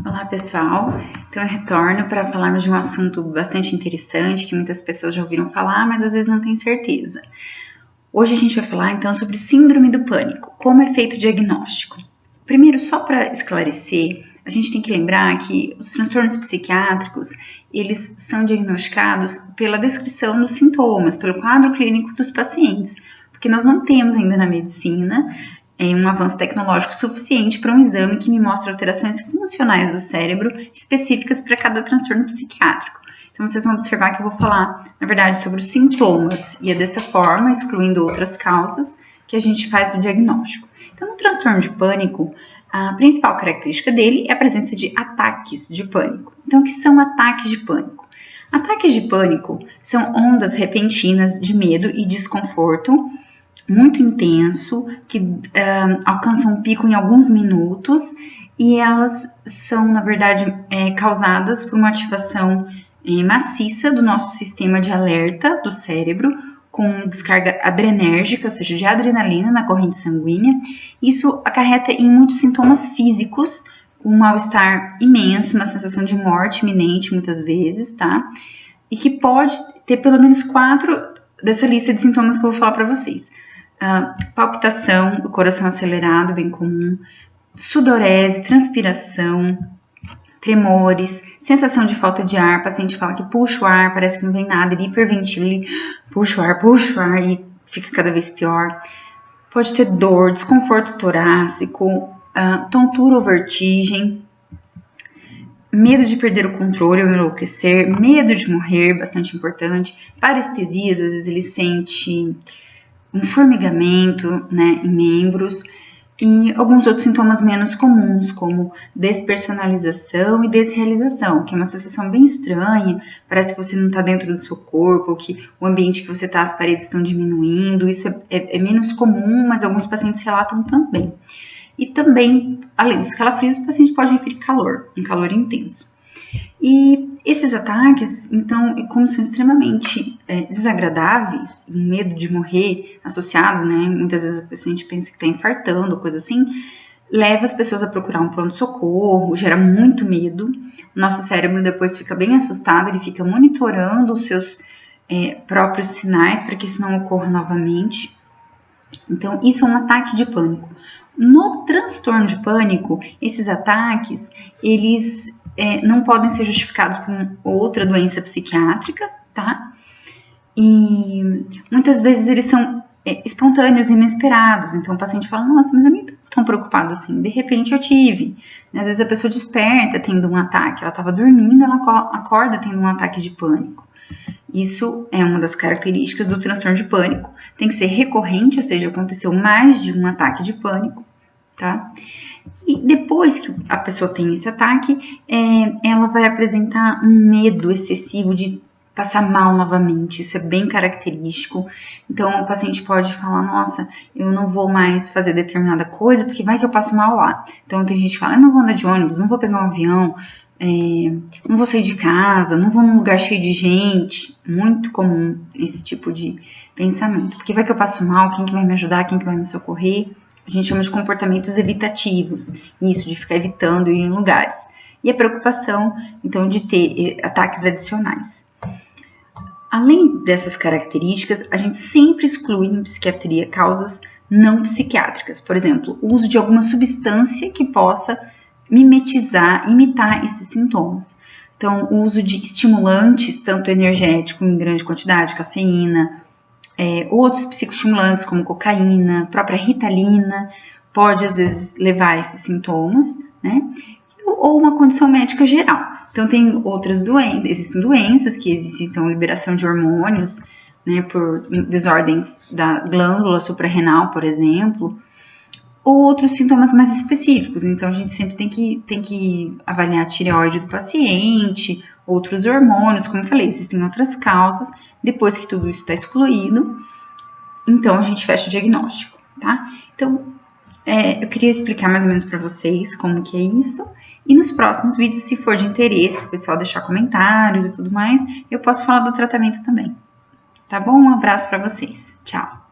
Olá pessoal, então eu retorno para falarmos de um assunto bastante interessante que muitas pessoas já ouviram falar, mas às vezes não têm certeza. Hoje a gente vai falar então sobre síndrome do pânico, como é feito o diagnóstico. Primeiro, só para esclarecer, a gente tem que lembrar que os transtornos psiquiátricos, eles são diagnosticados pela descrição dos sintomas, pelo quadro clínico dos pacientes, porque nós não temos ainda na medicina um avanço tecnológico suficiente para um exame que me mostre alterações funcionais do cérebro específicas para cada transtorno psiquiátrico. Então, vocês vão observar que eu vou falar, na verdade, sobre os sintomas, e é dessa forma, excluindo outras causas, que a gente faz o diagnóstico. Então, no transtorno de pânico, a principal característica dele é a presença de ataques de pânico. Então, o que são ataques de pânico? Ataques de pânico são ondas repentinas de medo e desconforto, muito intenso, que alcançam um pico em alguns minutos, e elas são, na verdade, causadas por uma ativação maciça do nosso sistema de alerta do cérebro, com descarga adrenérgica, ou seja, de adrenalina na corrente sanguínea. Isso acarreta em muitos sintomas físicos, um mal-estar imenso, uma sensação de morte iminente muitas vezes, tá? E que pode ter pelo menos 4 dessa lista de sintomas que eu vou falar para vocês. Palpitação, o coração acelerado, bem comum, sudorese, transpiração, tremores, sensação de falta de ar, o paciente fala que puxa o ar, parece que não vem nada, ele hiperventila, ele puxa o ar e fica cada vez pior. Pode ter dor, desconforto torácico, tontura ou vertigem, medo de perder o controle ou enlouquecer, medo de morrer, bastante importante, parestesias, às vezes ele sente um formigamento, né, em membros, e alguns outros sintomas menos comuns, como despersonalização e desrealização, que é uma sensação bem estranha, parece que você não está dentro do seu corpo, ou que o ambiente que você está, as paredes estão diminuindo. Isso é menos comum, mas alguns pacientes relatam também. E também, além dos calafrios, o paciente pode referir calor, um calor intenso. E esses ataques, então, como são extremamente desagradáveis, e medo de morrer associado, né? Muitas vezes o paciente pensa que está infartando, coisa assim, leva as pessoas a procurar um pronto-socorro, gera muito medo. O nosso cérebro depois fica bem assustado, ele fica monitorando os seus próprios sinais para que isso não ocorra novamente. Então, isso é um ataque de pânico. No transtorno de pânico, esses ataques, eles não podem ser justificados por outra doença psiquiátrica, tá? E muitas vezes eles são espontâneos e inesperados. Então o paciente fala, nossa, mas eu nem tô tão preocupado assim, de repente eu tive. Às vezes a pessoa desperta tendo um ataque, ela estava dormindo, ela acorda tendo um ataque de pânico. Isso é uma das características do transtorno de pânico. Tem que ser recorrente, ou seja, aconteceu mais de um ataque de pânico, tá? E depois que a pessoa tem esse ataque, ela vai apresentar um medo excessivo de passar mal novamente. Isso é bem característico. Então, o paciente pode falar, nossa, eu não vou mais fazer determinada coisa, porque vai que eu passo mal lá. Então, tem gente que fala, eu não vou andar de ônibus, não vou pegar um avião, não vou sair de casa, não vou num lugar cheio de gente. Muito comum esse tipo de pensamento. Porque vai que eu passo mal, quem que vai me ajudar, quem que vai me socorrer? A gente chama de comportamentos evitativos, isso, de ficar evitando ir em lugares. E a preocupação, então, de ter ataques adicionais. Além dessas características, a gente sempre exclui em psiquiatria causas não psiquiátricas. Por exemplo, o uso de alguma substância que possa imitar esses sintomas. Então, o uso de estimulantes, tanto energético em grande quantidade, cafeína, outros psicoestimulantes como cocaína, própria ritalina, pode às vezes levar a esses sintomas, né? Ou uma condição médica geral. Então tem outras doenças, existem doenças que existe então liberação de hormônios, né, por desordens da glândula suprarrenal, por exemplo, ou outros sintomas mais específicos. Então a gente sempre tem que avaliar a tireoide do paciente, outros hormônios, como eu falei, existem outras causas. Depois que tudo isso está excluído, então a gente fecha o diagnóstico, tá? Então, eu queria explicar mais ou menos para vocês como que é isso. E nos próximos vídeos, se for de interesse, se o pessoal deixar comentários e tudo mais, eu posso falar do tratamento também. Tá bom? Um abraço para vocês. Tchau!